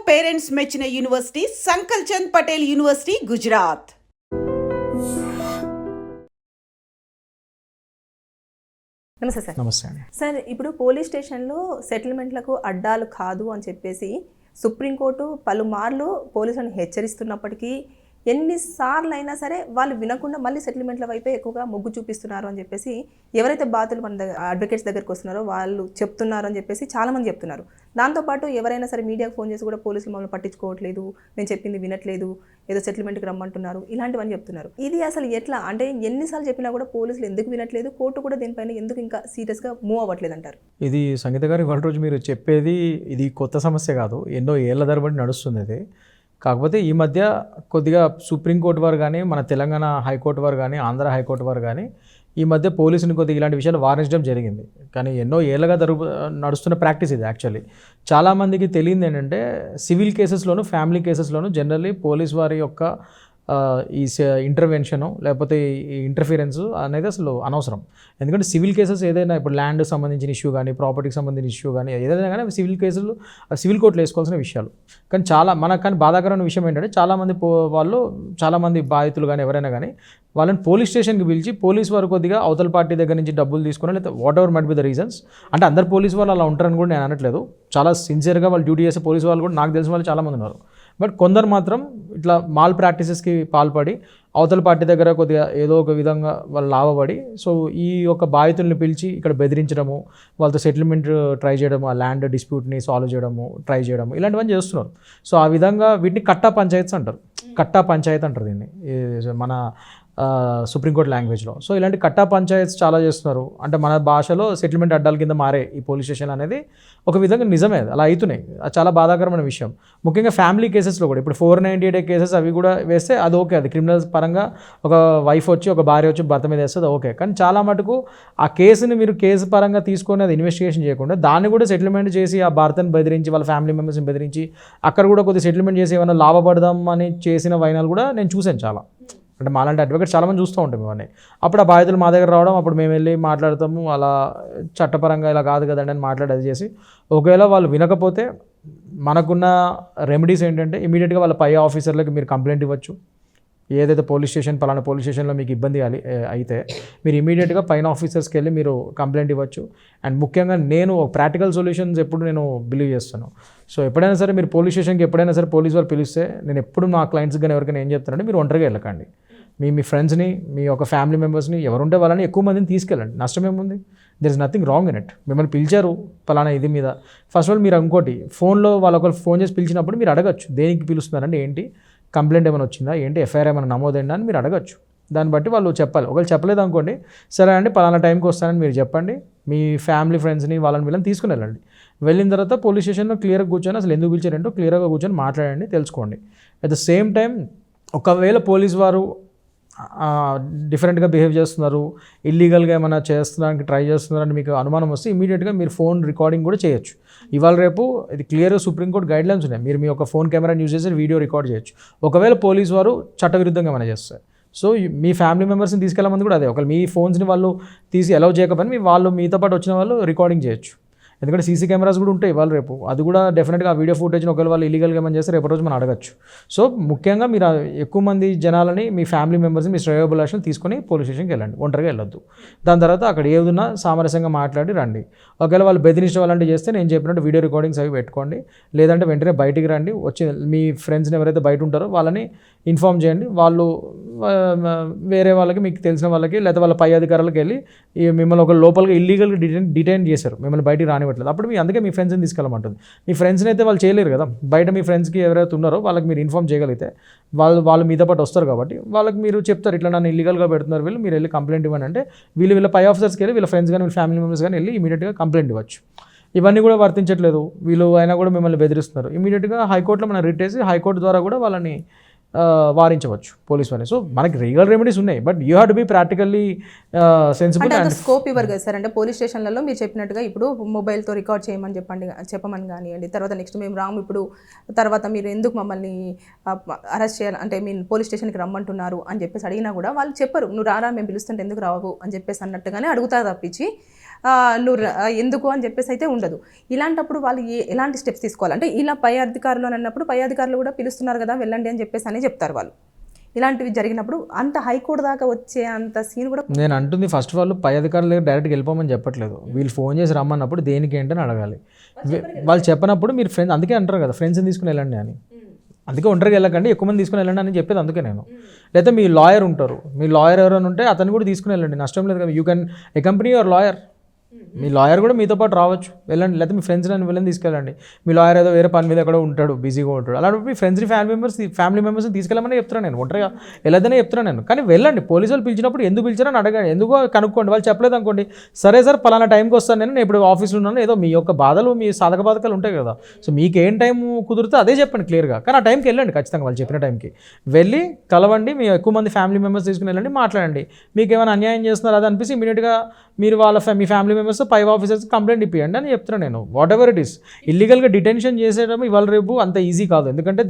Parents మెచ్చిన university సంకల్ Chand Patel university Gujarat. నమస్తే sir. నమస్తే అండి. సార్, ఇప్పుడు పోలీస్ స్టేషన్లో సెటిల్మెంట్లకు అడ్డాలు కాదు అని చెప్పేసి సుప్రీంకోర్టు పలుమార్లు పోలీసులను హెచ్చరిస్తున్నప్పటికీ ఎన్నిసార్లు అయినా సరే వాళ్ళు వినకుండా మళ్ళీ సెటిల్మెంట్ల వైపే ఎక్కువగా మొగ్గు చూపిస్తున్నారు అని చెప్పేసి ఎవరైతే బాధితులు మన అడ్వకేట్స్ దగ్గరికి వస్తున్నారో వాళ్ళు చెప్తున్నారు అని చెప్పేసి చాలామంది చెప్తున్నారు. దాంతోపాటు ఎవరైనా సరే మీడియాకు ఫోన్ చేసి కూడా పోలీసులు మమ్మల్ని పట్టించుకోవట్లేదు, మేము చెప్పింది వినట్లేదు, ఏదో సెటిల్మెంట్కి రమ్మంటున్నారు, ఇలాంటివన్నీ చెప్తున్నారు. ఇది అసలు ఎట్లా అంటే ఎన్నిసార్లు చెప్పినా కూడా పోలీసులు ఎందుకు వినట్లేదు, కోర్టు కూడా దీనిపైన ఎందుకు ఇంకా సీరియస్గా మూవ్ అవ్వట్లేదు అంటారు? ఇది సంగీత గారు ఇవాళ రోజు మీరు చెప్పేది ఇది కొత్త సమస్య కాదు, ఎన్నో ఏళ్ల తరబడి నడుస్తుంది ఇది. కాకపోతే ఈ మధ్య కొద్దిగా సుప్రీంకోర్టు వారు కానీ, మన తెలంగాణ హైకోర్టు వారు కానీ, ఆంధ్ర హైకోర్టు వారు కానీ ఈ మధ్య పోలీసుని కొద్దిగా ఇలాంటి విషయాలు వారించడం జరిగింది. కానీ ఎన్నో ఏళ్ళగా నడుస్తున్న ప్రాక్టీస్ ఇది. యాక్చువల్లీ చాలామందికి తెలియదు ఏంటంటే సివిల్ కేసెస్లోను, ఫ్యామిలీ కేసెస్లోను జనరల్లీ పోలీస్ వారి యొక్క ఈ ఇంటర్వెన్షను లేకపోతే ఈ ఇంటర్ఫిరెన్స్ అనేది అసలు అనవసరం. ఎందుకంటే సివిల్ కేసెస్ ఏదైనా ఇప్పుడు ల్యాండ్కి సంబంధించిన ఇష్యూ కానీ, ప్రాపర్టీకి సంబంధించిన ఇష్యూ కానీ ఏదైనా కానీ సివిల్ కేసులు సివిల్ కోర్టులో వేసుకోవాల్సిన విషయాలు. కానీ కానీ బాధాకరమైన విషయం ఏంటంటే చాలామంది బాధితులు కానీ ఎవరైనా కానీ వాళ్ళని పోలీస్ స్టేషన్కి పిలిచి పోలీస్ వారు కొద్దిగా అవతల పార్టీ దగ్గర నుంచి డబ్బులు తీసుకుని లేదా what ever might be the reasons. అంటే అందరు పోలీస్ వాళ్ళు అలా ఉంటారని కూడా నేను అనట్లేదు. చాలా సిన్సియర్గా వాళ్ళు డ్యూటీ చేసే పోలీస్ వాళ్ళు కూడా నాకు తెలిసిన వాళ్ళు చాలామంది ఉన్నారు. బట్ కొందరు మాత్రం ఇట్లా మాల్ ప్రాక్టీసెస్కి పాల్పడి అవతల పార్టీ దగ్గర కొద్దిగా ఏదో ఒక విధంగా వాళ్ళు లాభపడి సో ఈ యొక్క బాధితుల్ని పిలిచి ఇక్కడ బెదిరించడము, వాళ్ళతో సెటిల్మెంట్ ట్రై చేయడము, ఆ ల్యాండ్ డిస్ప్యూట్ని సాల్వ్ చేయడము ట్రై చేయడము ఇలాంటివన్నీ చేస్తున్నారు. సో ఆ విధంగా వీటిని కట్టా పంచాయతీస్ అంటారు. కట్టా పంచాయతీ అంటారు దీన్ని మన సుప్రీంకోర్టు లాంగ్వేజ్లో. సో ఇలాంటి కట్టా పంచాయతీస్ చాలా చేస్తున్నారు. అంటే మన భాషలో సెటిల్మెంట్ అడ్డాల కింద మారే ఈ పోలీస్ స్టేషన్ అనేది ఒక విధంగా నిజమే, అలా అవుతున్నాయి. అది చాలా బాధాకరమైన విషయం. ముఖ్యంగా ఫ్యామిలీ కేసెస్లో కూడా ఇప్పుడు 498 కేసెస్ అవి కూడా వేస్తే అది ఓకే, అది క్రిమినల్స్ పరంగా ఒక వైఫ్ వచ్చి ఒక భార్య వచ్చి భర్త మీద వేస్తే అది ఓకే. కానీ చాలా మటుకు ఆ కేసుని మీరు కేసు పరంగా తీసుకొని అది ఇన్వెస్టిగేషన్ చేయకుండా దాన్ని కూడా సెటిల్మెంట్ చేసి ఆ భర్తను బెదిరించి వాళ్ళ ఫ్యామిలీ మెంబర్స్ని బెదిరించి అక్కడ కూడా కొద్దిగా సెటిల్మెంట్ చేసి ఏమైనా లాభపడదాం అని చేసిన వైనాలు కూడా నేను చూశాను చాలా. అంటే మాలాంటి అడ్వకేట్ చాలామంది చూస్తూ ఉంటాం ఇవన్నీ. అప్పుడు ఆ బాధితులు మా దగ్గర రావడం, అప్పుడు మేము వెళ్ళి మాట్లాడతాము, అలా చట్టపరంగా ఇలా కాదు కదండి అని మాట్లాడి అది చేసి ఒకవేళ వాళ్ళు వినకపోతే మనకున్న రెమెడీస్ ఏంటంటే ఇమీడియట్గా వాళ్ళ పై ఆఫీసర్లకు మీరు కంప్లైంట్ ఇవ్వచ్చు. ఏదైతే పోలీస్ స్టేషన్ పలానా పోలీస్ స్టేషన్లో మీకు ఇబ్బంది అయితే మీరు ఇమీడియట్గా పైన ఆఫీసర్స్కి వెళ్ళి మీరు కంప్లైంట్ ఇవ్వచ్చు. అండ్ ముఖ్యంగా నేను ప్రాక్టికల్ సొల్యూషన్స్ ఎప్పుడు నేను బిలీవ్ చేస్తాను. సో ఎప్పుడైనా సరే మీరు పోలీస్ స్టేషన్కి ఎప్పుడైనా సరే పోలీస్ వాళ్ళు పిలిస్తే నేను ఎప్పుడు మా క్లయింట్స్కి కానీ ఎవరికైనా ఏం చెప్తానంటే మీరు ఒంటరిగా వెళ్ళకండి. మీ ఫ్రెండ్స్ని, మీ యొక్క ఫ్యామిలీ మెంబర్స్ని ఎవరుంటే వాళ్ళని ఎక్కువ మందిని తీసుకెళ్ళండి. నష్టం ఏముంది? There is nothing wrong in it. మిమ్మల్ని పిలిచారు పలానా ఇది మీద. ఫస్ట్ ఆఫ్ ఆల్ మీరు ఇంకోటి ఫోన్లో వాళ్ళొకరు ఫోన్ చేసి పిలిచినప్పుడు మీరు అడగచ్చు దేనికి పిలుస్తున్నారంటే ఏంటి, కంప్లైంట్ ఏమైనా వచ్చిందా, ఏంటి ఎఫ్ఐఆర్ ఏమైనా నమోదైందా అని మీరు అడగచ్చు. దాన్ని బట్టి వాళ్ళు చెప్పాలి. ఒకవేళ చెప్పలేదు అనుకోండి, సరే అండి పలానా టైంకి వస్తానని మీరు చెప్పండి. మీ ఫ్యామిలీ ఫ్రెండ్స్ని వీళ్ళని తీసుకుని వెళ్ళండి. వెళ్ళిన తర్వాత పోలీస్ స్టేషన్లో క్లియర్గా కూర్చొని అసలు ఎందుకు పిలిచారంటో క్లియర్గా కూర్చొని మాట్లాడండి, తెలుసుకోండి. అట్ ద సేమ్ టైం ఒకవేళ పోలీస్ వారు డిఫరెంట్గా బిహేవ్ చేస్తున్నారు, ఇల్లీగల్గా ఏమైనా చేస్తున్నానికి ట్రై చేస్తున్నారని మీకు అనుమానం వస్తే ఇమీడియట్గా మీరు ఫోన్ రికార్డింగ్ కూడా చేయొచ్చు. ఇవాళ రేపు ఇది క్లియర్గా సుప్రీంకోర్టు గైడ్లైన్స్ ఉన్నాయి. మీరు మీ యొక్క ఫోన్ కెమెరాని యూజ్ చేసి వీడియో రికార్డ్ చేయొచ్చు. ఒకవేళ పోలీస్ వారు చట్టవిరుద్ధంగా ఏమైనా చేస్తారు, సో మీ ఫ్యామిలీ మెంబర్స్ని తీసుకెళ్ళమంది కూడా అదే. ఒకవేళ మీ ఫోన్స్ని వాళ్ళు తీసి అలౌ చేయకపోయినా వాళ్ళు మీతో పాటు వచ్చిన వాళ్ళు రికార్డింగ్ చేయొచ్చు. ఎందుకంటే సీసీ కెమెరాస్ కూడా ఉంటాయి ఇవాళ రేపు. అది కూడా డెఫినెట్గా ఆ వీడియో ఫుటేజ్ని ఒకవేళ వాళ్ళు ఇల్లీగల్గా ఏమైనా చేస్తే రేపు రోజు మనం అడగచ్చు. సో ముఖ్యంగా మీరు ఎక్కువ మంది జనాలని, మీ ఫ్యామిలీ మెంబర్స్ని, మీ శ్రేయోభిలాషులను తీసుకొని పోలీస్ స్టేషన్కి వెళ్ళండి, ఒంటరిగా వెళ్ళొద్దు. దాని తర్వాత అక్కడ ఏదున్నా సామరస్యంగా మాట్లాడి రండి. ఒకవేళ వాళ్ళు బెదిరించడం అలాంటివి చేస్తే నేను చెప్పినట్టు వీడియో రికార్డింగ్స్ అవి పెట్టుకోండి. లేదంటే వెంటనే బయటికి రండి, వచ్చి మీ ఫ్రెండ్స్ని ఎవరైతే బయట ఉంటారో వాళ్ళని ఇన్ఫామ్ చేయండి. వాళ్ళు వేరే వాళ్ళకి, మీకు తెలిసిన వాళ్ళకి లేదా వాళ్ళ పై అధికారులకు వెళ్ళి మిమ్మల్ని ఒక లోపలిగా ఇల్లీగల్గా డిటైన్ చేశారు, మిమ్మల్ని బయటికి రానివ్వట్లేదు, అప్పుడు అందుకే మీ ఫ్రెండ్స్ని తీసుకెళ్ళమంటుంది. మీ ఫ్రెండ్స్ని అయితే వాళ్ళు చేయలేరు కదా, బయట మీ ఫ్రెండ్స్కి ఎవరైతే ఉన్నారో వాళ్ళకి మీరు ఇన్ఫామ్ చేయగలిగితే వాళ్ళు మీతో పాటు వస్తారు కాబట్టి వాళ్ళకి మీరు చెప్తారు ఇట్లా నన్ను ఇల్లీగల్గా పెడుతున్నారు వీళ్ళు, మీరు వెళ్ళి కంప్లైంట్ ఇవ్వండి అంటే వీళ్ళ పై ఆఫీసర్స్కి వెళ్ళి వీళ్ళ ఫ్రెండ్స్ కానీ వీళ్ళ ఫ్యామిలీ మెంబర్స్ కానీ వెళ్ళి ఇమీడియట్గా కంప్లైంట్ ఇవ్వచ్చు. ఇవన్నీ కూడా వర్తించట్లేదు, వీళ్ళు అయినా కూడా మిమ్మల్ని బెదిరిస్తున్నారు, ఇమీడియట్గా హైకోర్టులో మనం రిట్ చేసి హైకోర్టు ద్వారా కూడా వాళ్ళని వారించవచ్చు పోలీస్ వారిని. సో మనకి లీగల్ రెమెడీస్ ఉన్నాయి, but you have to be practically sensible. అంటే స్కోప్ ఇవ్వరు కదా సార్. అంటే పోలీస్ స్టేషన్లలో మీరు చెప్పినట్టుగా ఇప్పుడు మొబైల్తో రికార్డ్ చేయమని చెప్పమని కానివ్వండి, తర్వాత నెక్స్ట్ మేము రాము ఇప్పుడు తర్వాత మీరు ఎందుకు మమ్మల్ని అరెస్ట్ చేయాలి అంటే మీరు పోలీస్ స్టేషన్కి రమ్మంటున్నారు అని చెప్పేసి అడిగినా కూడా వాళ్ళు చెప్పరు, నువ్వు రారా మేము పిలుస్తుంటే ఎందుకు రావు అని చెప్పేసి అన్నట్టుగానే అడుగుతారు తప్పించి ఎందుకు అని చెప్పేసి అయితే ఉండదు. ఇలాంటప్పుడు వాళ్ళు ఎలాంటి స్టెప్స్ తీసుకోవాలి అంటే ఇలా పై అధికారులు అని అన్నప్పుడు పై అధికారులు కూడా పిలుస్తున్నారు కదా వెళ్ళండి అని చెప్పేసి అని చెప్తారు వాళ్ళు. ఇలాంటివి జరిగినప్పుడు అంత హైకోర్టు దాకా వచ్చే అంత సీన్ కూడా నేను అంటుంది ఫస్ట్ వాళ్ళు పై అధికారుల దగ్గర డైరెక్ట్గా వెళ్ళిపోమని చెప్పట్లేదు. వీళ్ళు ఫోన్ చేసి రమ్మన్నప్పుడు దేనికి ఏంటని అడగాలి. వాళ్ళు చెప్పినప్పుడు మీరు ఫ్రెండ్స్ అందుకే అంటారు కదా ఫ్రెండ్స్ని తీసుకుని వెళ్ళండి అని. అందుకే ఒంటరిగా వెళ్ళకండి, ఎక్కువ మంది తీసుకుని వెళ్ళండి అని చెప్పేది అందుకే నేను. లేకపోతే మీ లాయర్ ఉంటారు, మీ లాయర్ ఎవరైనా ఉంటే అతను కూడా తీసుకుని వెళ్ళండి, నష్టం లేదు కదా. You can accompany your lawyer. Me lawyer కూడా మీతో పాటు రావచ్చు, వెళ్ళండి. లేకపోతే మీ ఫ్రెండ్స్ అని వెళ్ళని తీసుకెళ్ళండి. మీ లాయర్ ఏదో వేరే పని మీద ఎక్కడో ఉంటాడు, బిజీగా ఉంటాడు, అలాంటి మీ ఫ్రెండ్స్ని ఫ్యామిలీ మెంబర్స్ని తీసుకెళ్ళమని చెప్తున్నాను నేను. ఒంటరిగా వెళ్ళదని చెప్తున్నాను నేను. కానీ వెళ్ళండి, పోలీసు వాళ్ళు పిలిచినప్పుడు ఎందుకు పిలిచారని అడగండి, ఎందుకో కనుక్కోండి. వాళ్ళు చెప్పలేదు అనుకోండి, సరే సార్ పలానా టైంకి వస్తాను నేను ఇప్పుడు ఆఫీస్లో ఉన్నాను, ఏదో మీ యొక్క బాధలు మీ సాధక బాధకాలు ఉంటాయి కదా, సో మీకు ఏం టైం కుదిరితే అదే చెప్పండి క్లియర్గా. కానీ ఆ టైంకి వెళ్ళండి ఖచ్చితంగా, వాళ్ళు చెప్పిన టైంకి వెళ్ళి కలవండి. మీ ఎక్కువ మంది ఫ్యామిలీ మెంబర్స్ తీసుకుని వెళ్ళండి, మాట్లాడండి. మీకు ఏమైనా అన్యాయం చేస్తున్నారు అది అనిపిస్తే ఇమీడియట్గా మీరు మీ ఫ్యామిలీ మెంబర్స్ పై ఆఫీసర్స్ కంప్లైంట్ ఇప్పియండి అని చెప్తున్నాను నేను. వాట్ ఎవర్ ఇట్ ఈస్, ఇల్లీగల్గా డిటెన్షన్ చేసేయడం ఇవాళ రేపు అంత ఈజీ కాదు. ఎందుకంటే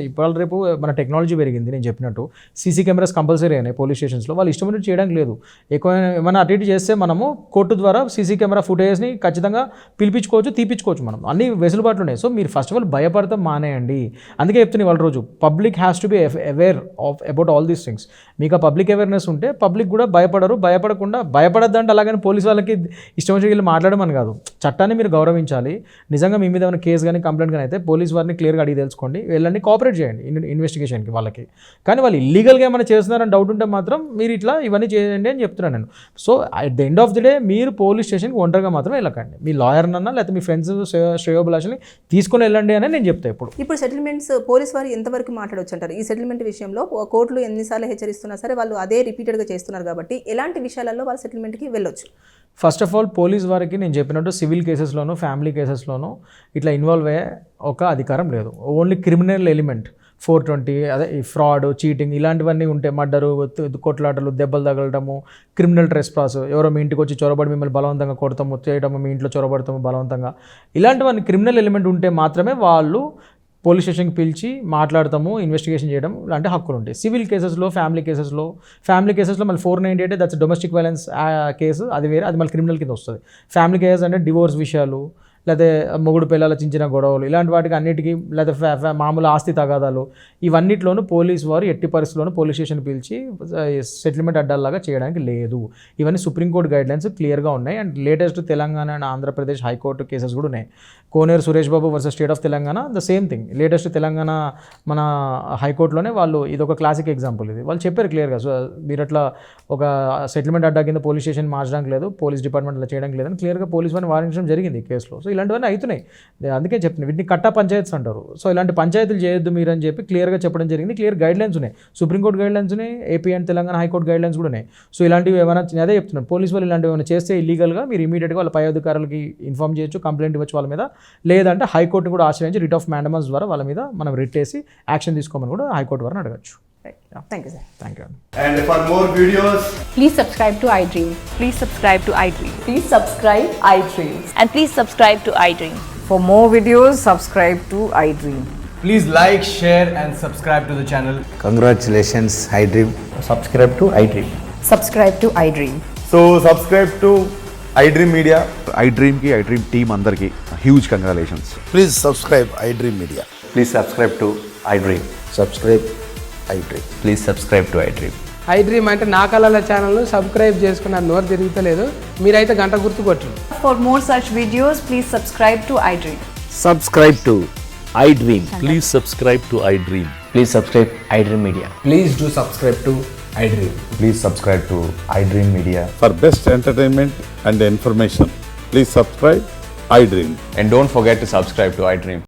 ఇవాళ రేపు మన టెక్నాలజీ పెరిగింది. నేను చెప్పినట్టు సీసీ కెమెరాస్ కంపల్సరీ అయినాయి పోలీస్ స్టేషన్స్లో. వాళ్ళు ఇష్టమైనట్టు చేయడానికి లేదు. ఎక్కువ ఏమైనా అటు ఇటు చేస్తే మనము కోర్టు ద్వారా సీసీ కెమెరా ఫుటేజ్ని ఖచ్చితంగా పిలిపించుకోవచ్చు, తీపించుకోవచ్చు, మనం అన్ని వెసులుబాట్లు ఉన్నాయి. సో మీరు ఫస్ట్ ఆఫ్ ఆల్ భయపడతాం మానేయండి. అందుకే చెప్తున్నాను ఇవాళ రోజు public has to be aware of about all these things. మీకు ఆ పబ్లిక్ అవేర్నెస్ ఉంటే పబ్లిక్ కూడా భయపడరు. భయపడద్దంటే అలాగని పోలీస్ వాళ్ళకి ఇష్టం వచ్చి వీళ్ళు మాట్లాడమని కాదు, చట్టాన్ని మీరు గౌరవించాలి. నిజంగా మీ మీద ఏమైనా కేసు కానీ కంప్లైంట్ కానీ అయితే పోలీస్ వారిని క్లియర్గా అడిగి తెలుసుకోండి, వెళ్ళండి, కోఆపరేట్ చేయండి ఇన్వెస్టిగేషన్కి వాళ్ళకి. కానీ వాళ్ళు ఇల్లీగల్గా ఏమైనా చేస్తున్నారని డౌట్ ఉంటే మాత్రం మీరు ఇట్లా ఇవన్నీ చేయండి అని చెప్తున్నాను నేను. So at the end of the day మీరు పోలీస్ స్టేషన్కి ఒంటరిగా మాత్రం వెళ్ళకండి, మీ లాయర్నన్నా లేకపోతే మీ ఫ్రెండ్స్ శ్రేయోభిలాషుల్ని తీసుకొని వెళ్ళండి అని నేను చెప్తాను. ఇప్పుడు సెటిల్మెంట్స్ పోలీస్ వారు ఎంతవరకు మాట్లాడవచ్చు అంటారు? ఈ సెటిల్మెంట్ విషయంలో కోర్టులు ఎన్నిసార్లు హెచ్చరిస్తున్నా సరే వాళ్ళు అదే రిపీటెడ్గా చేస్తున్నారు కాబట్టి ఎలాంటి విషయాలలో వాళ్ళు సెటిల్మెంట్కి వెళ్ళొచ్చు? ఫస్ట్ ఆఫ్ ఆల్ పోలీస్ వారికి నేను చెప్పినట్టు సివిల్ కేసెస్లోనూ ఫ్యామిలీ కేసెస్లోనూ ఇట్లా ఇన్వాల్వ్ అయ్యే ఒక అధికారం లేదు. ఓన్లీ క్రిమినల్ ఎలిమెంట్ 420 అదే ఈ ఫ్రాడ్, చీటింగ్ ఇలాంటివన్నీ ఉంటే, మర్డరు, కొట్లాటలు, దెబ్బలు తగలటము, క్రిమినల్ ట్రెస్పాస్, ఎవరో మీ ఇంటికి వచ్చి చొరబడి మిమ్మల్ని బలవంతంగా కొడతాము, చేయటము, మీ ఇంట్లో చొరబడతాము బలవంతంగా, ఇలాంటివన్నీ క్రిమినల్ ఎలిమెంట్ ఉంటే మాత్రమే వాళ్ళు పోలీస్ స్టేషన్కి పిలిచి మాట్లాడతాము, ఇన్వెస్టిగేషన్ చేయడం లాంటి హక్కులు ఉంటాయి. సివిల్ కేసెస్లో ఫ్యామిలీ కేసెస్లో మళ్ళీ 498 దట్స్ డొమెస్టిక్ వైలెన్స్ కేసు, అది వేరే, అది మళ్ళీ క్రిమినల్ కింద వస్తుంది. ఫ్యామిలీ కేసెస్ అంటే డివోర్స్ విషయాలు, లేకపోతే మొగుడు పిల్లల చిన్న గొడవలు, ఇలాంటి వాటికి అన్నిటికీ, లేకపోతే మామూలు ఆస్తి తగాదాలు, ఇవన్నిట్లోనూ పోలీసు వారు ఎట్టి పరిస్థితుల్లోనూ పోలీస్ స్టేషన్ పిలిచి సెటిల్మెంట్ అడ్డాలాగా చేయడానికి లేదు. ఇవన్నీ సుప్రీంకోర్టు గైడ్లైన్స్ క్లియర్గా ఉన్నాయి. And latest Telangana and Andhra Pradesh high court cases కూడా ఉన్నాయి. Koneru Suresh Babu versus state of Telangana, the same thing. Latest Telangana మన హైకోర్టులోనే వాళ్ళు, ఇది ఒక క్లాసిక్ ఎగ్జాంపుల్. ఇది వాళ్ళు చెప్పారు క్లియర్గా, సో మీరు అట్లా ఒక సెటిల్మెంట్ అడ్డా కింద పోలీస్ స్టేషన్ మార్చడానికి లేదు, పోలీస్ డిపార్ట్మెంట్ అలా చేయడానికి లేదని క్లియర్గా పోలీస్ వారిని వారించడం జరిగింది ఈ కేసులో. సో ఇలాంటివన్నీ అవుతున్నాయి. అందుకే చెప్తున్నాను వీటిని కట్టా పంచాయతీస్ అంటారు. సో ఇలాంటి పంచాయతీలు చేయొద్దు మీరు అని చెప్పి క్లియర్గా చెప్పడం జరిగింది. క్లియర్ గైడ్లైన్స్ ఉన్నాయి, సుప్రీంకోర్టు గైడ్లైన్స్ ఉన్నాయి, AP and Telangana high court guidelines కూడా ఉన్నాయి. సో ఇలాంటివి ఏమైనా, అదే చెప్తున్నాను, పోలీసు వాళ్ళు ఇలాంటివి ఏమైనా చేస్తే ఇల్లీగల్గా మీరు ఇమీడియట్గా వాళ్ళ పై అధికారులకి ఇన్ఫార్మ్ చేయొచ్చు, కంప్లైంట్ ఇవ్వచ్చు వాళ్ళ మీద. లేదంటే హైకోర్టుని కూడా ఆశ్రయించి రిట్ ఆఫ్ మ్యాండమస్ ద్వారా వాళ్ళ మీద మనం రిట్ వేసి యాక్షన్ తీసుకోమని కూడా హైకోర్టు వారిని అడగచ్చు. Thank you, sir. Thank you. And for more videos, Please subscribe to iDream. Please subscribe to iDream. Please subscribe iDream. And please subscribe to iDream. For more videos, subscribe to iDream. please like, share and subscribe to the channel. Congratulations, iDream. Subscribe to iDream. Subscribe to iDream. So subscribe to iDream Media. iDream team andarki huge congratulations. Please subscribe iDream Media. Please subscribe to iDream. Subscribe iDream. Please subscribe to iDream. iDream అంటే నా కళల ఛానల్ను subscribe చేసుకున్న నోరు తిరుగుతలేదు, మీరైతే గంట గుర్తు కొట్టండి. For more such videos, please subscribe to iDream. Subscribe to iDream. Please subscribe to iDream. Please subscribe iDream Media. Please do subscribe to iDream. Please subscribe to iDream Media. For best entertainment and information, please subscribe iDream. And don't forget to subscribe to iDream.